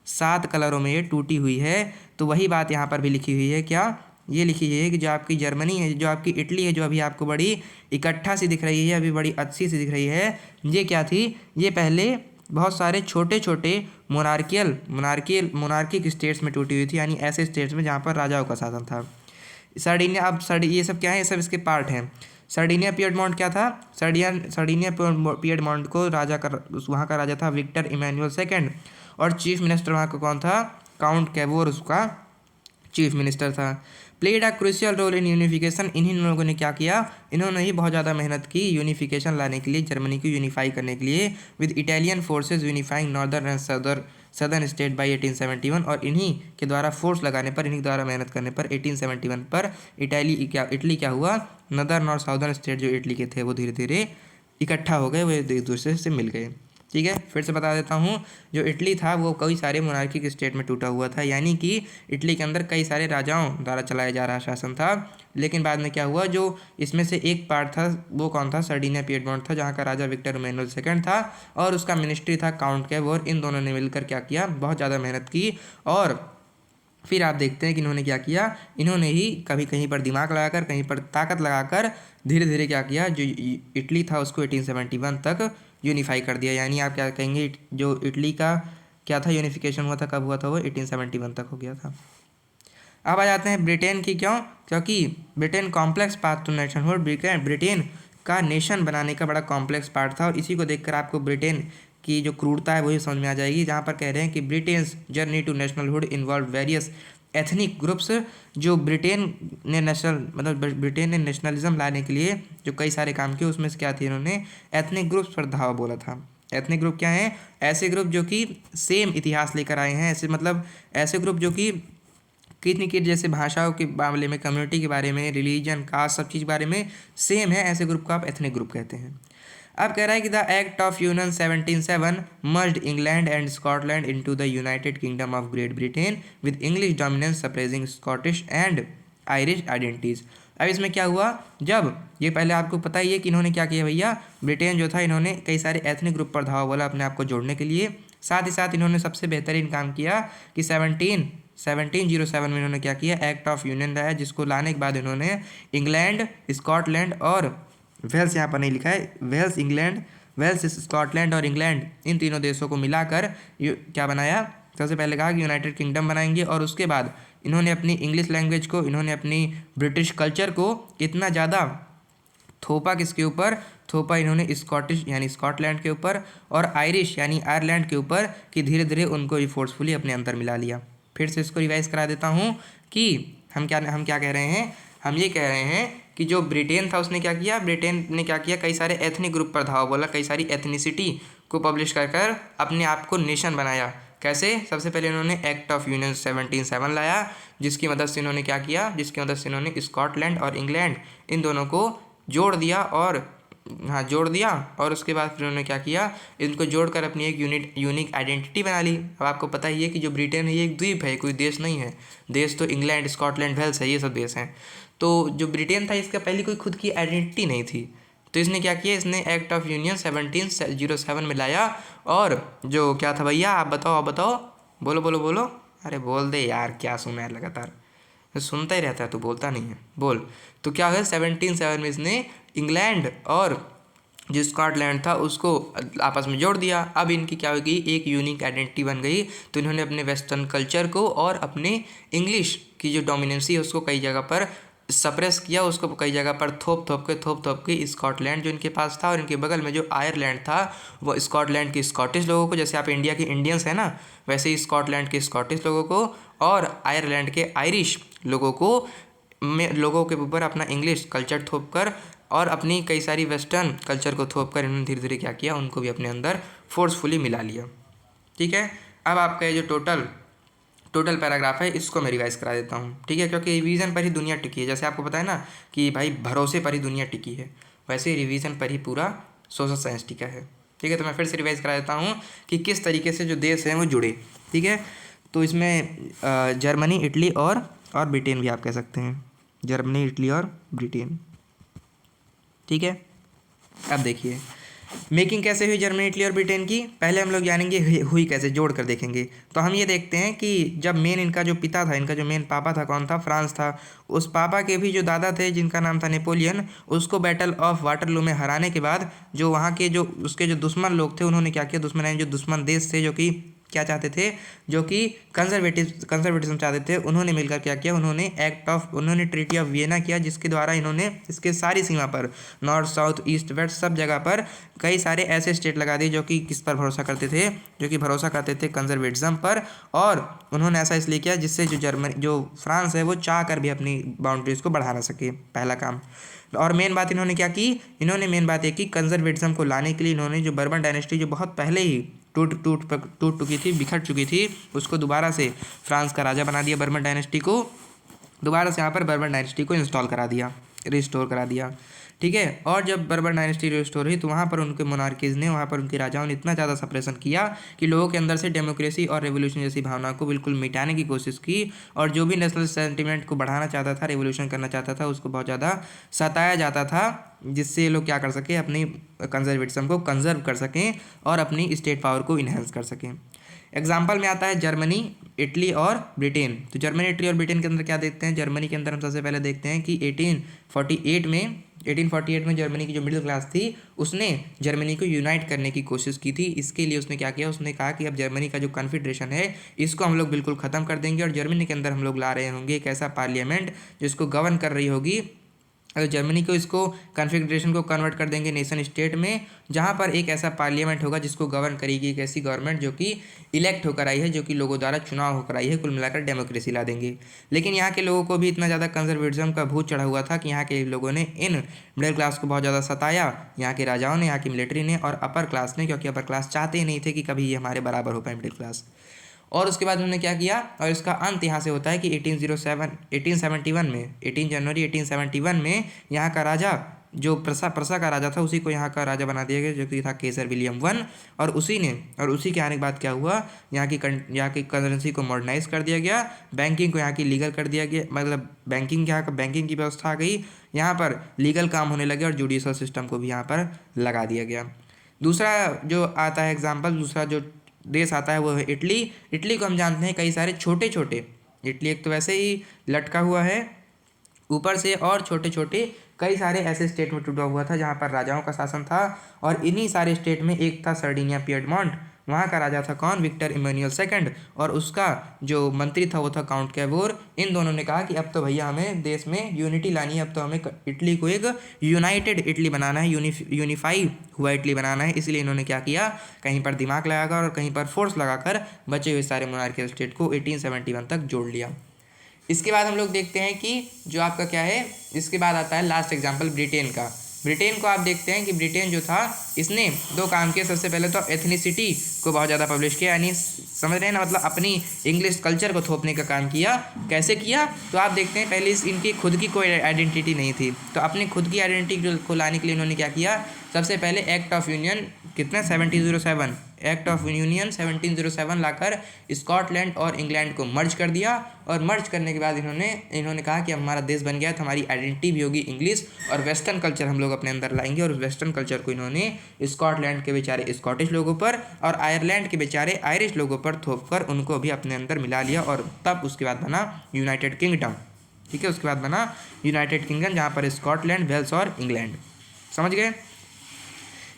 7 कलरों में ये टूटी हुई है। तो वही बात यहाँ पर भी लिखी हुई है, क्या ये लिखी है कि जो आपकी जर्मनी है, जो आपकी इटली है, जो अभी आपको बड़ी इकट्ठा सी दिख रही है, अभी बड़ी अच्छी सी दिख रही है, ये क्या थी, ये पहले बहुत सारे छोटे छोटे मोनार्किक स्टेट्स में टूटी हुई थी, यानी ऐसे स्टेट्स में जहाँ पर राजाओं का शासन था। सर्डिनिया, अब ये सब क्या है, ये सब इसके पार्ट हैं। सर्डिनिया पिएडमोंट क्या था, सर्डिनिया पिएडमोंट को वहाँ का राजा था विक्टर इमैनुअल सेकेंड, और चीफ मिनिस्टर वहाँ का कौन था, काउंट कैवोर उसका चीफ मिनिस्टर था। Played a crucial role in unification, इन्हीं लोगों ने क्या किया, इन्होंने ही बहुत ज़्यादा मेहनत की यूनिफिकेशन लाने के लिए, जर्मनी को यूनिफाई करने के लिए, with Italian forces unifying northern and southern state by 1871, और इन्हीं के द्वारा फोर्स लगाने पर, इन्हीं द्वारा मेहनत करने पर 1871 पर इटली क्या हुआ, नॉर्दर्न और साउदर्न स्टेट जो इटली के थे वो धीरे धीरे इकट्ठा हो गए, वो एक दूसरे से मिल गए, ठीक है। फिर से बता देता हूँ, जो इटली था वो कई सारे मोनार्किक स्टेट में टूटा हुआ था, यानी कि इटली के अंदर कई सारे राजाओं द्वारा चलाया जा रहा शासन था। लेकिन बाद में क्या हुआ, जो इसमें से एक पार्ट था वो कौन था, सर्डिनिया पिएडमोंट था, जहाँ का राजा विक्टर इमैनुअल सेकंड था, और उसका मिनिस्ट्री था काउंट कैवोर। इन दोनों ने मिलकर क्या किया, बहुत ज़्यादा मेहनत की, और फिर आप देखते हैं कि इन्होंने क्या किया, इन्होंने ही कभी कहीं पर दिमाग लगाकर, कहीं पर ताकत लगाकर धीरे धीरे क्या किया, जो इटली था उसको 1871 तक यूनिफाई कर दिया। यानी आप क्या कहेंगे, जो इटली का क्या था, यूनिफिकेशन हुआ था, कब हुआ था, वो 1871 तक हो गया था। अब आ जाते हैं ब्रिटेन की, क्योंकि Britain complex path to nationhood, Britain का नेशन बनाने का बड़ा कॉम्प्लेक्स पार्ट था, और इसी को देखकर आपको ब्रिटेन की जो क्रूरता है वही समझ में आ जाएगी, जहाँ पर कह रहे हैं कि Britain's journey to nationhood involve various ethnic groups, जो ब्रिटेन ने नेशनलिज्म लाने के लिए जो कई सारे काम किए, उसमें से क्या थे, इन्होंने एथनिक ग्रुप्स पर धावा बोला था। एथनिक ग्रुप क्या है, ऐसे ग्रुप जो कि सेम इतिहास लेकर आए हैं, ऐसे ग्रुप जो कि कितनी जैसे भाषाओं के मामले में, कम्युनिटी के बारे में, रिलीजन, कास्ट, सब चीज़ बारे में सेम है, ऐसे ग्रुप को आप एथनिक ग्रुप कहते हैं। अब कह रहा है कि the act of union 1707 merged England and Scotland into the United kingdom of great Britain with English dominance suppressing Scottish and Irish identities. अब इसमें क्या हुआ, जब ये पहले आपको पता ही है कि इन्होंने क्या किया भैया, ब्रिटेन जो था, इन्होंने कई सारे एथनिक ग्रुप पर धावा बोला अपने आप को जोड़ने के लिए। साथ ही साथ इन्होंने सबसे बेहतरीन काम किया कि 1707 में इन्होंने क्या किया, एक्ट ऑफ यूनियन लाया, जिसको लाने के बाद इन्होंने इंग्लैंड, स्कॉटलैंड और वेल्स, यहाँ पर नहीं लिखा है, वेल्स, स्कॉटलैंड और इंग्लैंड, इन तीनों देशों को मिलाकर क्या बनाया, सबसे पहले कहा कि यूनाइटेड किंगडम बनाएंगे, और उसके बाद इन्होंने अपनी इंग्लिश लैंग्वेज को, इन्होंने अपनी ब्रिटिश कल्चर को इतना ज़्यादा थोपा, किसके ऊपर थोपा, इन्होंने स्कॉटिश यानी स्कॉटलैंड के ऊपर, और आयरिश यानी आयरलैंड के ऊपर, कि धीरे धीरे उनको फोर्सफुली अपने अंदर मिला लिया। फिर से इसको रिवाइज करा देता हूँ कि हम क्या कह रहे हैं, हम ये कह रहे हैं कि जो ब्रिटेन था उसने क्या किया, ब्रिटेन ने क्या किया, कई सारे एथनिक ग्रुप पर धावा बोला, कई सारी एथनिसिटी को पब्लिश कर अपने आप को नेशन बनाया। कैसे, सबसे पहले इन्होंने एक्ट ऑफ यूनियन 1707 लाया, जिसकी मदद से इन्होंने क्या किया, जिसकी मदद से इन्होंने स्कॉटलैंड और इंग्लैंड इन दोनों को जोड़ दिया, और उसके बाद फिर उन्होंने क्या किया, इनको जोड़कर अपनी एक यूनिक आइडेंटिटी बना ली। अब आपको पता ही है कि जो ब्रिटेन है ये एक द्वीप है, कोई देश नहीं है। देश तो इंग्लैंड, स्कॉटलैंड, वेल्स है, ये सब देश हैं। तो जो ब्रिटेन था इसका पहले कोई खुद की आइडेंटिटी नहीं थी, तो इसने क्या किया, इसने एक्ट ऑफ यूनियन 1707 में लाया, और जो क्या था भैया, आप बताओ, बोलो, अरे बोल दे यार, क्या सुना है लगातार, सुनता ही रहता है, तो बोलता नहीं है, बोल। तो क्या है, 1707 में इसने इंग्लैंड और जो स्कॉटलैंड था उसको आपस में जोड़ दिया। अब इनकी क्या हो गई, एक यूनिक आइडेंटिटी बन गई। तो इन्होंने अपने वेस्टर्न कल्चर को और अपने इंग्लिश की जो डोमिनेंसी है उसको कई जगह पर सप्रेस किया, उसको कई जगह पर थोप थोप के स्कॉटलैंड जो इनके पास था और इनके बगल में जो आयरलैंड था वो स्कॉटलैंड के स्कॉटिश लोगों को, जैसे आप इंडिया के इंडियंस हैं ना वैसे ही स्कॉटलैंड के स्कॉटिश लोगों को और आयरलैंड के आयरिश लोगों को लोगों के ऊपर अपना इंग्लिश कल्चर थोप कर और अपनी कई सारी वेस्टर्न कल्चर को थोप कर इन्होंने धीरे धीरे क्या किया, उनको भी अपने अंदर फोर्सफुली मिला लिया। ठीक है, अब आपका ये जो टोटल पैराग्राफ है इसको मैं रिवाइज करा देता हूँ। ठीक है, क्योंकि रिवीजन पर ही दुनिया टिकी है। जैसे आपको पता है ना कि भाई भरोसे पर ही दुनिया टिकी है, वैसे ही रिवीजन पर ही पूरा सोशल साइंस टिका है। ठीक है, तो मैं फिर से रिवाइज करा देता हूँ कि किस तरीके से जो देश हैं वो जुड़े। ठीक है, तो इसमें जर्मनी, इटली और ब्रिटेन भी आप कह सकते हैं, जर्मनी, इटली और ब्रिटेन। ठीक है, अब देखिए मेकिंग कैसे हुई जर्मनी, इटली और ब्रिटेन की। पहले हम लोग जानेंगे हुई कैसे, जोड़ कर देखेंगे। तो हम ये देखते हैं कि जब मेन इनका जो पिता था, इनका जो मेन पापा था कौन था, फ्रांस था। उस पापा के भी जो दादा थे जिनका नाम था नेपोलियन, उसको बैटल ऑफ वाटरलू में हराने के बाद जो वहाँ के जो उसके जो दुश्मन लोग थे उन्होंने क्या किया, दुश्मन यानी जो दुश्मन देश थे जो कि क्या चाहते थे, जो कि कंजर्वेटिज्म चाहते थे, उन्होंने मिलकर क्या किया, उन्होंने ट्रीटी ऑफ वियना किया, जिसके द्वारा इन्होंने इसके सारी सीमा पर नॉर्थ साउथ ईस्ट वेस्ट सब जगह पर कई सारे ऐसे स्टेट लगा दिए जो कि किस पर भरोसा करते थे, जो कि भरोसा करते थे कंजर्वेटिज्म पर। और उन्होंने ऐसा इसलिए किया जिससे जो फ्रांस है वो चाह कर भी अपनी बाउंड्रीज को बढ़ा ना सके, पहला काम। और मेन बात इन्होंने क्या की, इन्होंने मेन बात ये की कंजर्वेटिज्म को लाने के लिए इन्होंने जो बर्बन डायनेस्टी जो बहुत पहले ही टूट चुकी थी, बिखर चुकी थी, उसको दोबारा से फ्रांस का राजा बना दिया। बर्बन डायनेस्टी को दोबारा से यहाँ पर बर्बन डायनेस्टी को इंस्टॉल करा दिया, रिस्टोर करा दिया। ठीक है, और जब बर्बन डायनेस्टी रिस्टोर हुई तो वहाँ पर उनके मोनार्कीज ने, वहाँ पर उनके राजाओं ने इतना ज़्यादा सप्रेशन किया कि लोगों के अंदर से डेमोक्रेसी और रेवोल्यूशन जैसी भावना को बिल्कुल मिटाने की कोशिश की। और जो भी नेशनल सेंटिमेंट को बढ़ाना चाहता था, रेवोल्यूशन करना चाहता था, उसको बहुत ज़्यादा सताया जाता था, जिससे ये लोग क्या कर सकें, अपनी कंजर्वेटिज्म को कंजर्व कर सकें और अपनी स्टेट पावर को इन्हेंस कर सकें। एग्जाम्पल में आता है जर्मनी, इटली और ब्रिटेन। तो जर्मनी, इटली और ब्रिटेन के अंदर क्या देखते हैं, जर्मनी के अंदर हम सबसे पहले देखते हैं कि 1848 में जर्मनी की जो मिडिल क्लास थी उसने जर्मनी को यूनाइट करने की कोशिश की थी। इसके लिए उसने क्या किया, उसने कहा कि अब जर्मनी का जो कॉन्फेडरेशन है इसको हम लोग बिल्कुल ख़त्म कर देंगे और जर्मनी के अंदर हम लोग ला रहे होंगे एक ऐसा पार्लियामेंट जो इसको गवर्न कर रही होगी। अगर जर्मनी को इसको कॉन्फ़िगरेशन को कन्वर्ट कर देंगे नेशन स्टेट में, जहाँ पर एक ऐसा पार्लियामेंट होगा जिसको गवर्न करेगी एक ऐसी गवर्नमेंट जो कि इलेक्ट होकर आई है, जो कि लोगों द्वारा चुनाव होकर आई है। कुल मिलाकर डेमोक्रेसी ला देंगे। लेकिन यहाँ के लोगों को भी इतना ज़्यादा कंजर्वेटिज्म का भूत चढ़ा हुआ था कि यहाँ के लोगों ने इन मिडिल क्लास को बहुत ज़्यादा सताया, यहाँ के राजाओं ने, यहाँ की मिलिट्री ने और अपर क्लास ने, क्योंकि अपर क्लास चाहते ही नहीं थे कि कभी ये हमारे बराबर हो पाए मिडिल क्लास। और उसके बाद उन्होंने क्या किया, और इसका अंत यहाँ से होता है कि 1871 में 18 जनवरी 1871 में यहाँ का राजा जो प्रसा का राजा था उसी को यहाँ का राजा बना दिया गया, जो कि था केसर विलियम वन। और उसी के आने के बाद क्या हुआ, यहाँ की करेंसी को मॉडर्नाइज कर दिया गया, बैंकिंग को यहाँ की लीगल कर दिया गया, मतलब यहाँ का बैंकिंग की व्यवस्था आ गई, यहाँ पर लीगल काम होने लगे और जुडिशल सिस्टम को भी यहाँ पर लगा दिया गया। दूसरा जो आता है एग्जाम्पल, दूसरा जो देश आता है वो है इटली। इटली को हम जानते हैं कई सारे छोटे छोटे, इटली एक तो वैसे ही लटका हुआ है ऊपर से, और छोटे छोटे कई सारे ऐसे स्टेट में टूटा हुआ था जहाँ पर राजाओं का शासन था। और इन्हीं सारे स्टेट में एक था सर्डिनिया पिएडमोंट, वहाँ का राजा था कौन, विक्टर इमैनुअल सेकंड, और उसका जो मंत्री था वो था काउंट कैवोर। इन दोनों ने कहा कि अब तो भैया हमें देश में यूनिटी लानी है, अब तो हमें इटली को एक यूनाइटेड इटली बनाना है, यूनिफाई हुआ इटली बनाना है। इसलिए इन्होंने क्या किया, कहीं पर दिमाग लगाकर और कहीं पर फोर्स लगाकर बचे हुए सारे मोनार्कियल स्टेट को 1871 तक जोड़ लिया। इसके बाद हम लोग देखते हैं कि जो आपका क्या है, इसके बाद आता है लास्ट एग्जाम्पल ब्रिटेन का। ब्रिटेन को आप देखते हैं कि ब्रिटेन जो था इसने दो काम किए। सबसे पहले तो एथनिसिटी को बहुत ज़्यादा पब्लिश किया, यानी समझ रहे हैं ना, मतलब अपनी इंग्लिश कल्चर को थोपने का काम किया। कैसे किया, तो आप देखते हैं पहले इनकी खुद की कोई आइडेंटिटी नहीं थी, तो अपनी खुद की आइडेंटिटी को लाने के लिए इन्होंने क्या किया, सबसे पहले एक्ट ऑफ यूनियन कितना 1707 act of union 1707 locker Scotland और इंग्लैंड को मर्ज कर दिया। और मर्ज करने के बाद इन्होंने कहा कि हमारा देश बन गया तो हमारी आइडेंटिटी भी होगी इंग्लिश, और वेस्टर्न कल्चर हम लोग अपने अंदर लाएंगे। और उस वेस्टर्न कल्चर को इन्होंने स्कॉटलैंड के बेचारे स्कॉटिश लोगों पर और आयरलैंड के बेचारे आयरिश लोगों पर थोप कर उनको भी अपने अंदर मिला लिया। और तब उसके बाद बना यूनाइटेड किंगडम। ठीक है, उसके बाद बना यूनाइटेड किंगडम, जहाँ पर स्कॉटलैंड, वेल्स और इंग्लैंड। समझ गए।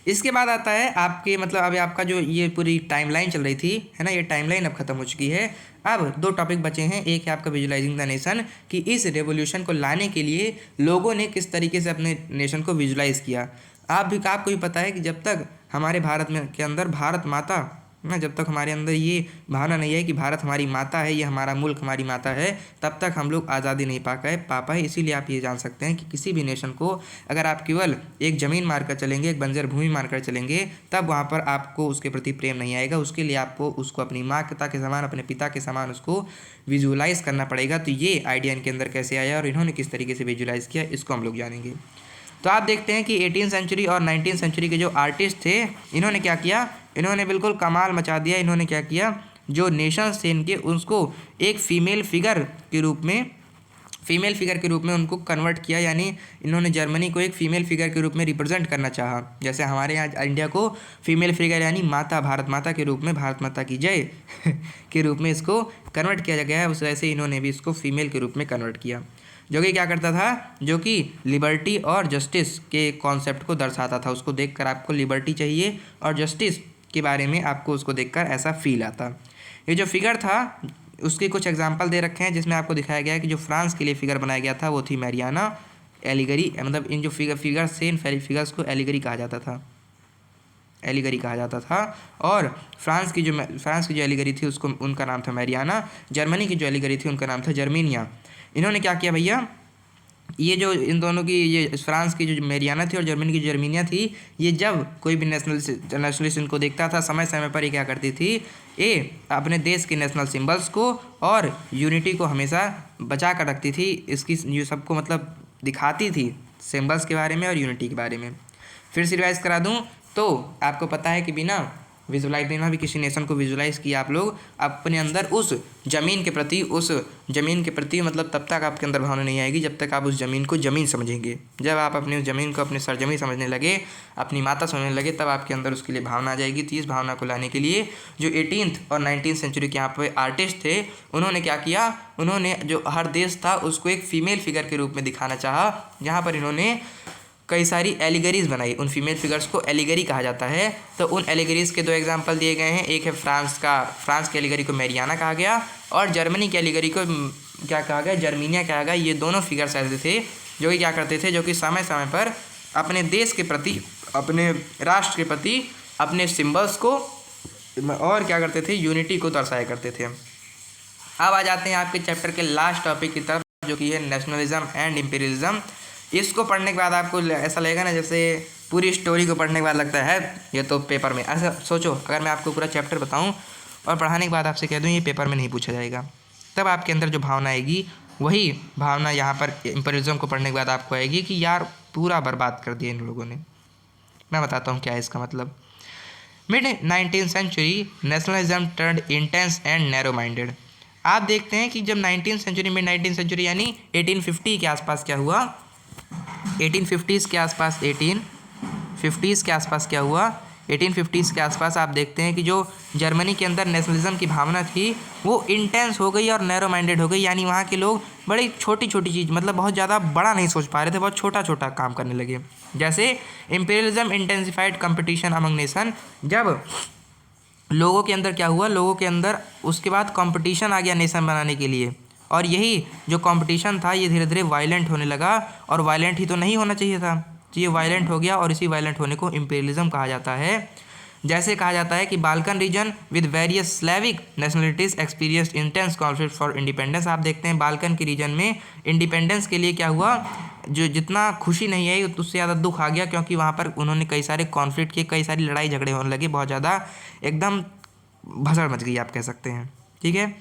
इसके बाद आता है आपके मतलब अभी आपका जो ये पूरी टाइमलाइन चल रही थी है ना, ये टाइमलाइन अब खत्म हो चुकी है। अब दो टॉपिक बचे हैं, एक है आपका विजुलाइजिंग द नेशन कि इस रेवोल्यूशन को लाने के लिए लोगों ने किस तरीके से अपने नेशन को विजुलाइज किया। आपको भी पता है कि जब तक हमारे भारत में के अंदर भारत माता ना, जब तक हमारे अंदर ये भावना नहीं है कि भारत हमारी माता है, ये हमारा मुल्क हमारी माता है, तब तक हम लोग आज़ादी नहीं पा पाए। इसीलिए आप ये जान सकते हैं कि किसी भी नेशन को अगर आप केवल एक ज़मीन मारकर चलेंगे, एक बंजर भूमि मारकर चलेंगे, तब वहाँ पर आपको उसके प्रति प्रेम नहीं आएगा। उसके लिए आपको उसको अपनी माता के समान, अपने पिता के समान उसको विजुलाइज़ करना पड़ेगा। तो ये आइडिया इनके अंदर कैसे आया और इन्होंने किस तरीके से विजुलाइज़ किया, इसको हम लोग जानेंगे। तो आप देखते हैं कि 18th सेंचुरी और 19th सेंचुरी के जो आर्टिस्ट थे, इन्होंने क्या किया, इन्होंने बिल्कुल कमाल मचा दिया। इन्होंने क्या किया, जो नेशंस थे इनके, उसको एक फीमेल फिगर के रूप में उनको कन्वर्ट किया। यानी इन्होंने जर्मनी को एक फीमेल फिगर के रूप में रिप्रेजेंट करना चाहा। जैसे हमारे यहाँ इंडिया को फीमेल फिगर यानी माता, भारत माता के रूप में, भारत माता की जय के रूप में इसको कन्वर्ट किया गया है। उस वजह से इन्होंने भी इसको फीमेल के रूप में कन्वर्ट किया, जो कि क्या करता था, जो कि लिबर्टी और जस्टिस के कॉन्सेप्ट को दर्शाता था। उसको देखकर आपको लिबर्टी चाहिए और जस्टिस के बारे में आपको उसको देखकर ऐसा फील आता। ये जो फिगर था उसके कुछ एग्जांपल दे रखे हैं, जिसमें आपको दिखाया गया है कि जो फ्रांस के लिए फिगर बनाया गया था वो थी मैरियाना एलिगरी। मतलब इन जो फिगर्स थे, इन फिगर्स को एलिगरी कहा जाता था। और फ्रांस की जो एलिगरी थी उसको, उनका नाम था मैरियाना। जर्मनी की जो एलिगरी थी उनका नाम था जर्मीनिया। इन्होंने क्या किया भैया, ये जो इन दोनों की, ये फ्रांस की जो मैरियाना थी और जर्मनी की जो जर्मीनिया थी, ये जब कोई भी नेशनलिस्ट इनको देखता था, समय समय पर ये क्या करती थी, ये अपने देश के नेशनल सिंबल्स को और यूनिटी को हमेशा बचा कर रखती थी। इसकी जो सबको मतलब दिखाती थी सिंबल्स के बारे में और यूनिटी के बारे में। फिर से रिवाइज करा दूँ तो आपको पता है कि बिना भी किसी नेशन को विजुलाइज किया आप लोग अपने अंदर उस ज़मीन के प्रति मतलब तब तक आपके अंदर भावना नहीं आएगी जब तक आप उस ज़मीन को ज़मीन समझेंगे। जब आप अपनी उस ज़मीन को अपने सरजमी समझने लगे, अपनी माता समझने लगे, तब आपके अंदर उसके लिए भावना आ जाएगी। तो इस भावना को लाने के लिए जो 18th और 19th सेंचुरी के यहाँ पे आर्टिस्ट थे, उन्होंने क्या किया, उन्होंने जो हर देश था उसको एक फीमेल फिगर के रूप में दिखाना चाहा, जहाँ पर इन्होंने कई सारी एलिगरीज बनाई। उन फीमेल फिगर्स को एलिगरी कहा जाता है। तो उन एलिगरीज के दो एग्जांपल दिए गए हैं। एक है फ्रांस की एलिगरी को मैरियाना कहा गया और जर्मनी की एलिगरी को क्या कहा गया, जर्मीनिया कहा गया। ये दोनों फिगर्स ऐसे थे जो कि क्या करते थे, जो कि समय समय पर अपने देश के प्रति, अपने राष्ट्र के प्रति, अपने सिम्बल्स को और क्या करते थे, यूनिटी को दर्शाया करते थे। अब आ जाते हैं आपके चैप्टर के लास्ट टॉपिक की तरफ, जो कि है नेशनलिज्म एंड इम्पीरियलिज्म। इसको पढ़ने के बाद आपको ऐसा लगेगा ना जैसे पूरी स्टोरी को पढ़ने के बाद लगता है ये तो पेपर में, ऐसा सोचो अगर मैं आपको पूरा चैप्टर बताऊं और पढ़ाने के बाद आपसे कह दूं ये पेपर में नहीं पूछा जाएगा, तब आपके अंदर जो भावना आएगी वही भावना यहाँ पर इम्पीरियलिज्म को पढ़ने के बाद आपको आएगी कि यार पूरा बर्बाद कर दिया इन लोगों ने। मैं बताता हूँ क्या है इसका मतलब। Mid 19th century nationalism turned intense and narrow minded. आप देखते हैं कि जब 19th century, mid 19th century यानी 1850 के आसपास क्या हुआ, 1850s के आसपास आप देखते हैं कि जो जर्मनी के अंदर नेशनलिज्म की भावना थी वो इंटेंस हो गई और नैरो माइंडेड हो गई। यानी वहाँ के लोग बड़ी छोटी छोटी चीज़, मतलब बहुत ज़्यादा बड़ा नहीं सोच पा रहे थे, बहुत छोटा छोटा काम करने लगे। जैसे imperialism intensified competition among nation. जब लोगों के अंदर क्या हुआ, लोगों के अंदर उसके बाद कंपटीशन आ गया नेशन बनाने के लिए, और यही जो कंपटीशन था ये धीरे धीरे वायलेंट होने लगा। और वायलेंट ही तो नहीं होना चाहिए था, तो ये वायलेंट हो गया और इसी वायलेंट होने को इम्पीरियलिज्म कहा जाता है। जैसे कहा जाता है कि Balkan reason with various Slavic nationalities experienced intense conflict for independence. आप देखते हैं बाल्कन के रीजन में इंडिपेंडेंस के लिए क्या हुआ, जो जितना खुशी नहीं आई उससे ज़्यादा दुख आ गया, क्योंकि वहाँ पर उन्होंने कई सारे कॉन्फ्लिक्ट किए, कई सारी लड़ाई झगड़े होने लगे, बहुत ज़्यादा एकदम भसड़ मच गई आप कह सकते हैं। ठीक है,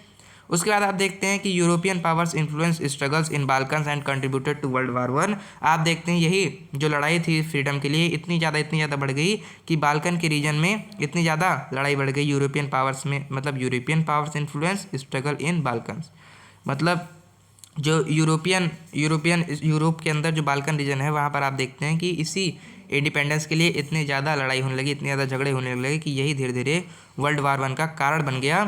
उसके बाद आप देखते हैं कि European powers influence struggles in Balkans and contributed to World War 1। आप देखते हैं यही जो लड़ाई थी फ्रीडम के लिए इतनी ज़्यादा बढ़ गई कि बाल्कन के रीजन में इतनी ज़्यादा लड़ाई बढ़ गई यूरोपियन पावर्स में, मतलब European powers influence struggle in Balkans, मतलब जो यूरोप के अंदर जो बाल्कन रीजन है वहाँ पर आप देखते हैं कि इसी इंडिपेंडेंस के लिए इतनी ज़्यादा लड़ाई होने लगी, इतने ज़्यादा झगड़े होने लगे कि यही धीरे धीरे वर्ल्ड वार 1 का कारण बन गया।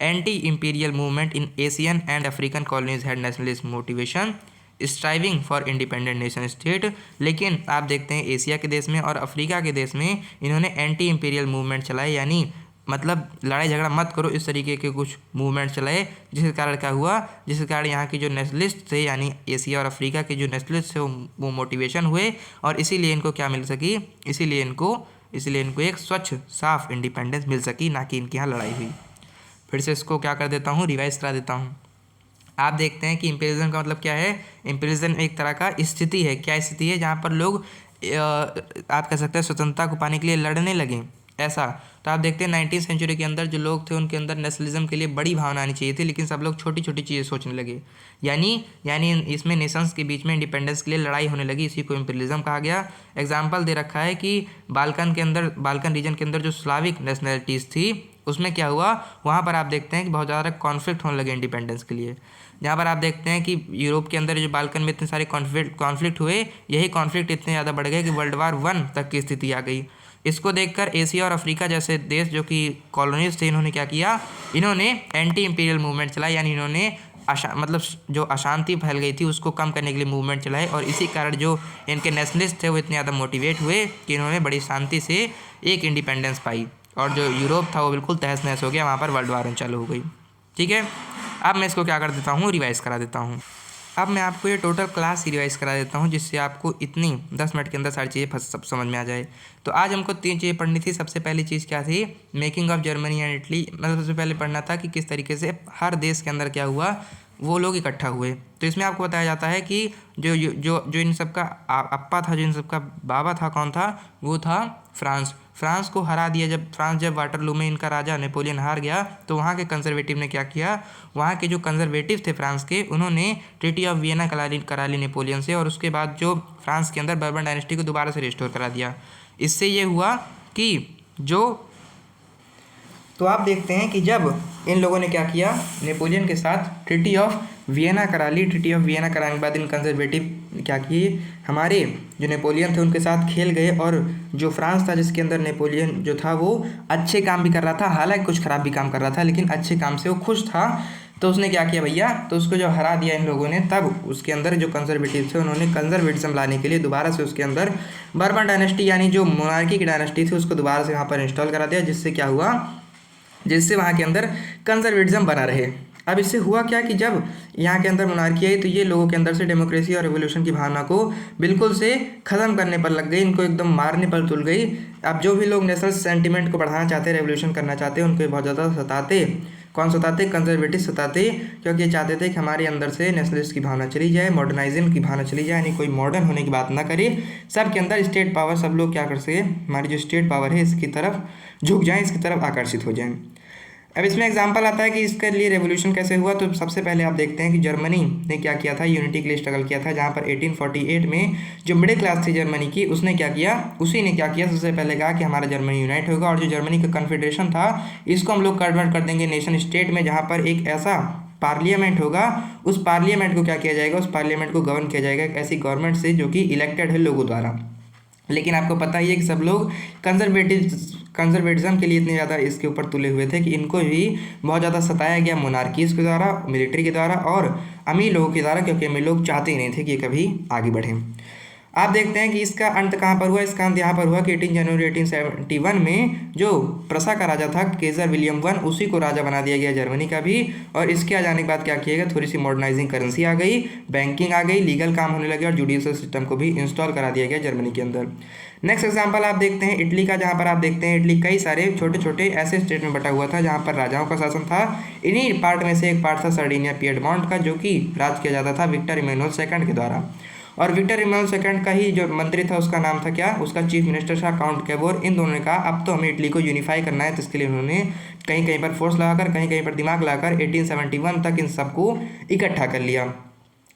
Anti imperial movement in Asian and African colonies had nationalist motivation. Striving for independent nation state. लेकिन आप देखते हैं एशिया के देश में और अफ्रीका के देश में इन्होंने एंटी इंपीरियल मूवमेंट चलाए, यानी मतलब लड़ाई झगड़ा मत करो इस तरीके के कुछ मूवमेंट चलाए, जिसके कारण क्या हुआ, जिसके कारण यहाँ के जो नेशनलिस्ट थे यानी एशिया और अफ्रीका के जो नेशनलिस्ट थे वो मोटिवेशन हुए और इसीलिए इनको क्या मिल सकी, इसीलिए इनको एक स्वच्छ साफ इंडिपेंडेंस मिल सकी, ना कि इनके यहाँ लड़ाई हुई। फिर से इसको क्या कर देता हूँ, रिवाइज करा देता हूँ। आप देखते हैं कि इम्पीरियलिज्म का मतलब क्या है। इम्पीरियलिज्म एक तरह का स्थिति है, क्या स्थिति है, जहाँ पर लोग आप कह सकते हैं स्वतंत्रता को पाने के लिए लड़ने लगे, ऐसा। तो आप देखते हैं 19वीं सेंचुरी के अंदर जो लोग थे उनके अंदर नेशनलिज्म के लिए बड़ी भावना आनी चाहिए थी, लेकिन सब लोग छोटी छोटी चीज़ें सोचने लगे, यानी इसमें नेशंस के बीच में इंडिपेंडेंस के लिए लड़ाई होने लगी, इसी को इम्पीरियलिज्म कहा गया। एग्जाम्पल दे रखा है कि बाल्कन रीजन के अंदर जो स्लाविक नेशनलिटीज़ थी उसमें क्या हुआ, वहाँ पर आप देखते हैं कि बहुत ज़्यादा कॉन्फ्लिक्ट होने लगे इंडिपेंडेंस के लिए। जहाँ पर आप देखते हैं कि यूरोप के अंदर जो बाल्कन में इतने सारे कॉन्फ्लिक्ट हुए, यही कॉन्फ्लिक्ट इतने ज़्यादा बढ़ गए कि वर्ल्ड वार 1 तक की स्थिति आ गई। इसको देखकर एशिया और अफ्रीका जैसे देश जो कि कॉलोनीज थे, इन्होंने क्या किया, इन्होंने एंटी इंपीरियल मूवमेंट चलाई, यानी इन्होंने मतलब जो अशांति फैल गई थी उसको कम करने के लिए मूवमेंट चलाए और इसी कारण जो इनके नेशनलिस्ट थे वो इतने ज़्यादा मोटिवेट हुए कि इन्होंने बड़ी शांति से एक इंडिपेंडेंस पाई और जो यूरोप था वो बिल्कुल तहस नहस हो गया, वहाँ पर वर्ल्ड वार चालू हो गई। ठीक है, अब मैं इसको क्या कर देता हूँ, रिवाइज़ करा देता हूँ। अब मैं आपको ये टोटल क्लास ही रिवाइज़ करा देता हूँ, जिससे आपको इतनी 10 मिनट के अंदर सारी चीज़ें सब समझ में आ जाए। तो आज हमको 3 चीज़ें पढ़नी थी। सबसे पहली चीज़ क्या थी, making of Germany and Italy, मतलब सबसे पहले पढ़ना था कि किस तरीके से हर देश के अंदर क्या हुआ, वो लोग इकट्ठा हुए। तो इसमें आपको बताया जाता है कि जो इन सब का अप्पा था, जो इन सब का बाबा था, कौन था, वो था फ्रांस को हरा दिया। फ्रांस जब वाटरलू में इनका राजा नेपोलियन हार गया तो वहाँ के कंजर्वेटिव ने क्या किया, वहाँ के जो कंजर्वेटिव थे फ्रांस के, उन्होंने ट्रीटी ऑफ वियना करा ली नेपोलियन से और उसके बाद जो फ्रांस के अंदर बर्बन डायनेस्टी को दोबारा से रिस्टोर करा दिया। इससे ये हुआ कि तो आप देखते हैं कि जब इन लोगों ने क्या किया, नेपोलियन के साथ ट्रीटी ऑफ वियना करा ली। ट्रीटी ऑफ वियना कराने के बाद इन कंजर्वेटिव क्या किए, हमारे जो नेपोलियन थे उनके साथ खेल गए और जो फ्रांस था जिसके अंदर नेपोलियन जो था वो अच्छे काम भी कर रहा था, हालांकि कुछ खराब भी काम कर रहा था, लेकिन अच्छे काम से वो खुश था। तो उसने क्या किया भैया, तो उसको जो हरा दिया इन लोगों ने, तब उसके अंदर जो कंजर्वेटिव थे उन्होंने कंजर्वेटिज्म लाने के लिए दोबारा से उसके अंदर बर्बन डायनेस्टी यानी जो मोनार्की की डायनेस्टी थी उसको दोबारा से वहाँ पर इंस्टॉल करा दिया, जिससे क्या हुआ, जिससे वहाँ के अंदर कंजर्वेटिज्म बना रहे। अब इससे हुआ क्या कि जब यहाँ के अंदर मोनार्की आई तो ये लोगों के अंदर से डेमोक्रेसी और रेवोल्यूशन की भावना को बिल्कुल से ख़त्म करने पर लग गई, इनको एकदम मारने पर तुल गई। अब जो भी लोग नेशनल सेंटिमेंट को बढ़ाना चाहते, रेवोल्यूशन करना चाहते, उनको बहुत ज़्यादा सताते। कौन सताते, कंजर्वेटिव सताते, क्योंकि ये चाहते थे कि हमारे अंदर से नेशनलिस्ट की भावना चली जाए, मॉडर्नाइजेशन की भावना चली जाए, यानी कोई मॉडर्न होने की बात ना करे, सबके अंदर स्टेट पावर, सब लोग क्या कर सके, हमारी जो स्टेट पावर है इसकी तरफ झुक जाएँ, इसकी तरफ आकर्षित हो जाएँ। अब इसमें एग्जांपल आता है कि इसके लिए रेवोल्यूशन कैसे हुआ। तो सबसे पहले आप देखते हैं कि जर्मनी ने क्या किया था, यूनिटी के लिए स्ट्रगल किया था, जहाँ पर 1848 में जो मिडिल क्लास थी जर्मनी की, उसने क्या किया, उसी ने क्या किया, सबसे पहले कहा कि हमारा जर्मनी यूनाइट होगा और जो जर्मनी का कन्फेडरेशन था इसको हम लोग कन्वर्ट कर देंगे नेशन स्टेट में, जहाँ पर एक ऐसा पार्लियामेंट होगा, उस पार्लियामेंट को क्या किया जाएगा, उस पार्लियामेंट को गवर्न किया जाएगा एक ऐसी गवर्नमेंट से जो कि इलेक्टेड है लोगों द्वारा। लेकिन आपको पता ही है कि सब लोग कंजर्वेटिज्म के लिए इतने ज़्यादा इसके ऊपर तुले हुए थे कि इनको भी बहुत ज़्यादा सताया गया मोनार्कीज़ के द्वारा, मिलिट्री के द्वारा और अमीर लोगों के द्वारा, क्योंकि अमीर लोग चाहते ही नहीं थे कि ये कभी आगे बढ़ें। आप देखते हैं कि इसका अंत कहाँ पर हुआ, इसका अंत यहाँ पर हुआ कि 18 जनवरी 1871 में जो प्रसा का राजा था केजर विलियम I, उसी को राजा बना दिया गया जर्मनी का भी। और इसके आ जाने के बाद क्या किया गया, थोड़ी सी मॉडर्नाइजिंग करेंसी आ गई, बैंकिंग आ गई, लीगल काम होने लगे और जुडिशियल सिस्टम को भी इंस्टॉल करा दिया गया जर्मनी के अंदर। नेक्स्ट एग्जाम्पल आप देखते हैं इटली का, जहाँ पर आप देखते हैं इटली कई सारे छोटे छोटे ऐसे स्टेट में बटा हुआ था जहाँ पर राजाओं का शासन था। इन्हीं पार्ट में से एक पार्ट था सर्डिनिया पिएडमोंट का, जो कि राज किया जाता था विक्टर इमैनुअल सेकंड के द्वारा। और विक्टर इमैनुअल सेकंड का ही जो मंत्री था उसका नाम था क्या, उसका चीफ मिनिस्टर था काउंट कैबोर। इन दोनों ने कहा अब तो हमें इटली को यूनिफाई करना है, तो इसके लिए उन्होंने कहीं कहीं पर फोर्स लगाकर, कहीं कहीं पर दिमाग लगाकर 1871 तक इन सबको इकट्ठा कर लिया।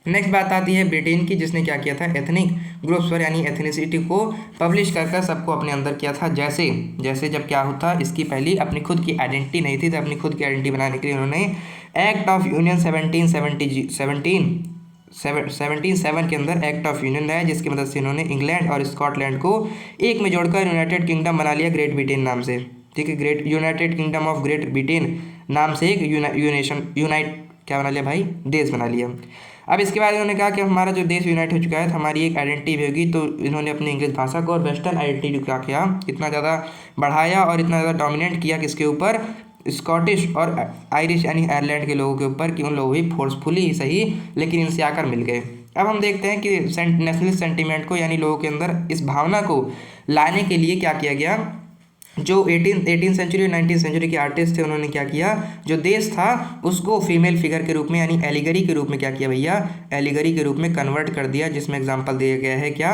नेक्स्ट बात आती है ब्रिटेन की, जिसने क्या किया था, एथनिक ग्रुप्स पर यानी एथनिसिटी को पब्लिश कर सबको अपने अंदर किया था। जैसे जब क्या होता, इसकी पहली अपनी खुद की आइडेंटिटी नहीं थी, तो अपनी खुद की आइडेंटिटी बनाने के लिए उन्होंने एक्ट ऑफ यूनियन 1777 के अंदर एक्ट ऑफ यूनियन लाया, जिसकी मदद से इन्होंने इंग्लैंड और स्कॉटलैंड को एक में जोड़कर यूनाइटेड किंगडम बना लिया ग्रेट ब्रिटेन नाम से। ठीक है, great United kingdom of great Britain नाम से एक यूनाइट क्या बना लिया भाई, देश बना लिया। अब इसके बाद इन्होंने कहा कि हमारा जो देश यूनाइट हो चुका है तो हमारी एक आइडेंटिटी भी होगी। तो इन्होंने अपनी इंग्लिश भाषा को और वेस्टर्न आइडेंटिटी को क्या किया, इतना ज़्यादा बढ़ाया और इतना ज़्यादा डोमिनेट किया किसके ऊपर, स्कॉटिश और आयरिश यानी आयरलैंड के लोगों के ऊपर, कि उन लोग भी फोर्सफुली ही सही लेकिन इनसे आकर मिल गए। अब हम देखते हैं कि नेशनलिस्ट सेंटीमेंट को यानी लोगों के अंदर इस भावना को लाने के लिए क्या किया गया। जो 18 सेंचुरी और 19 सेंचुरी के आर्टिस्ट थे उन्होंने क्या किया, जो देश था उसको फीमेल फिगर के रूप में यानी एलिगरी के रूप में क्या किया भैया, एलिगरी के रूप में कन्वर्ट कर दिया। जिसमें एग्जांपल दिया गया है क्या,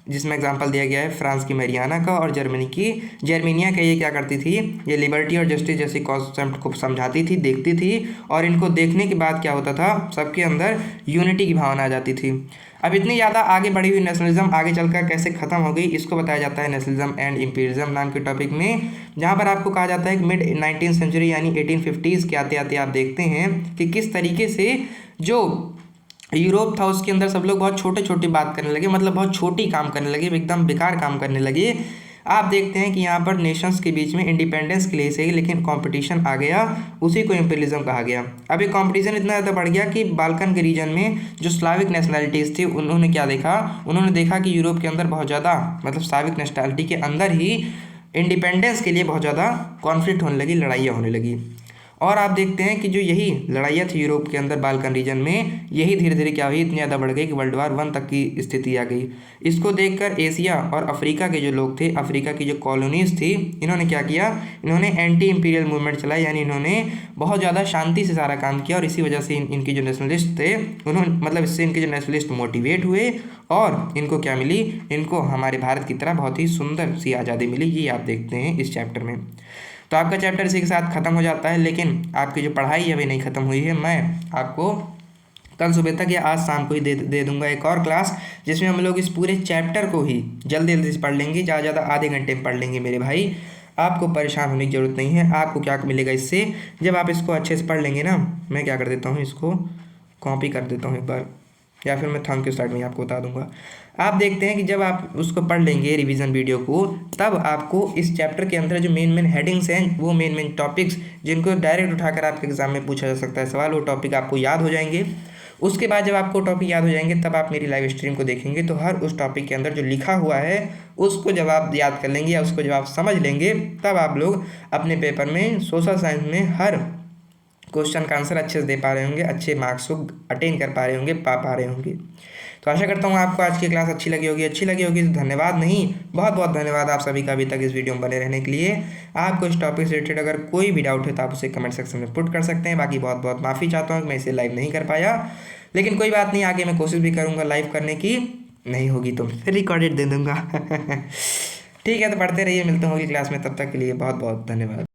जिसमें एग्जांपल दिया गया है फ्रांस की मैरियाना का और जर्मनी की जर्मेनिया का। ये क्या करती थी, ये लिबर्टी और जस्टिस जैसे कॉन्सेप्ट को समझाती थी, देखती थी, और इनको देखने के बाद क्या होता था, सबके अंदर यूनिटी की भावना आ जाती थी। अब इतनी ज़्यादा आगे बढ़ी हुई नेशनलिज्म आगे चलकर कैसे ख़त्म हो गई, इसको बताया जाता है नेशनलिज्म एंड इम्पीरियलिज्म नाम के टॉपिक में, जहाँ पर आपको कहा जाता है कि मिड 19th सेंचुरी यानी 1850s के आते आते आप देखते हैं कि किस तरीके से जो यूरोप था उसके अंदर सब लोग बहुत छोटे छोटे बात करने लगे, मतलब बहुत छोटी काम करने लगे, एकदम बेकार काम करने लगे। आप देखते हैं कि यहाँ पर नेशंस के बीच में इंडिपेंडेंस के लिए सही लेकिन कंपटीशन आ गया, उसी को इम्पीरियलिज्म कहा गया। अब ये कंपटीशन इतना ज़्यादा बढ़ गया कि बाल्कन के रीजन में जो स्लाविक नेशनलिटीज़ थी उन्होंने क्या देखा, उन्होंने देखा कि यूरोप के अंदर बहुत ज़्यादा, मतलब स्लाविक नेशनलिटी के अंदर ही इंडिपेंडेंस के लिए बहुत ज़्यादा कॉन्फ्लिक्ट होने लगी, लड़ाइयाँ होने लगी। और आप देखते हैं कि जो यही लड़ाइयाँ थी यूरोप के अंदर बाल्कन रीजन में, यही धीरे धीरे क्या हुई, इतनी ज़्यादा बढ़ गई कि वर्ल्ड वार 1 तक की स्थिति आ गई। इसको देखकर एशिया और अफ्रीका के जो लोग थे, अफ्रीका की जो कॉलोनीज़ थी, इन्होंने क्या किया, इन्होंने एंटी इम्पीरियल मूवमेंट चलाई, यानी इन्होंने बहुत ज़्यादा शांति से सारा काम किया। और इसी वजह से इनके जो नेशनलिस्ट थे उन्होंने, मतलब इससे इनके जो नेशनलिस्ट मोटिवेट हुए और इनको क्या मिली, इनको हमारे भारत की तरह बहुत ही सुंदर सी आज़ादी मिली। ये आप देखते हैं इस चैप्टर में। तो आपका चैप्टर इसी के साथ ख़त्म हो जाता है, लेकिन आपकी जो पढ़ाई अभी नहीं ख़त्म हुई है। मैं आपको कल सुबह तक या आज शाम को ही दे दूंगा एक और क्लास, जिसमें हम लोग इस पूरे चैप्टर को ही जल्दी जल्दी से पढ़ लेंगे, ज़्यादा ज़्यादा आधे घंटे में पढ़ लेंगे मेरे भाई। आपको परेशान होने की ज़रूरत नहीं है। आपको क्या मिलेगा इससे, जब आप इसको अच्छे से पढ़ लेंगे ना, मैं क्या कर देता हूँ, इसको कॉपी कर देता हूँ एक बार, या फिर मैं थंब के स्टार्ट में ही आपको बता दूंगा। आप देखते हैं कि जब आप उसको पढ़ लेंगे रिवीजन वीडियो को, तब आपको इस चैप्टर के अंदर जो मेन हेडिंग्स हैं, वो मेन टॉपिक्स जिनको डायरेक्ट उठाकर आपके एग्जाम में पूछा जा सकता है सवाल, वो टॉपिक आपको याद हो जाएंगे। उसके बाद जब आपको टॉपिक याद हो जाएंगे तब आप मेरी लाइव स्ट्रीम को देखेंगे, तो हर उस टॉपिक के अंदर जो लिखा हुआ है उसको जब आप याद कर लेंगे या उसको जब आप समझ लेंगे, तब आप लोग अपने पेपर में सोशल साइंस में हर क्वेश्चन का आंसर अच्छे से दे पा रहे होंगे, अच्छे मार्क्स को अटेन कर पा रहे होंगे, पा रहे होंगे। तो आशा करता हूँ आपको आज की क्लास अच्छी लगी होगी। तो धन्यवाद नहीं, बहुत बहुत धन्यवाद आप सभी का अभी तक इस वीडियो में बने रहने के लिए। आपको इस टॉपिक से रिलेटेड अगर कोई भी डाउट है तो आप उसे कमेंट सेक्शन में पुट कर सकते हैं। बाकी बहुत बहुत माफ़ी चाहता हूँ कि मैं इसे लाइव नहीं कर पाया, लेकिन कोई बात नहीं, आगे मैं कोशिश भी करूँगा लाइव करने की। नहीं होगी तो फिर रिकॉर्डेड दे दूँगा। ठीक है, तो पढ़ते रहिए, मिलते होंगे क्लास में, तब तक के लिए बहुत बहुत धन्यवाद।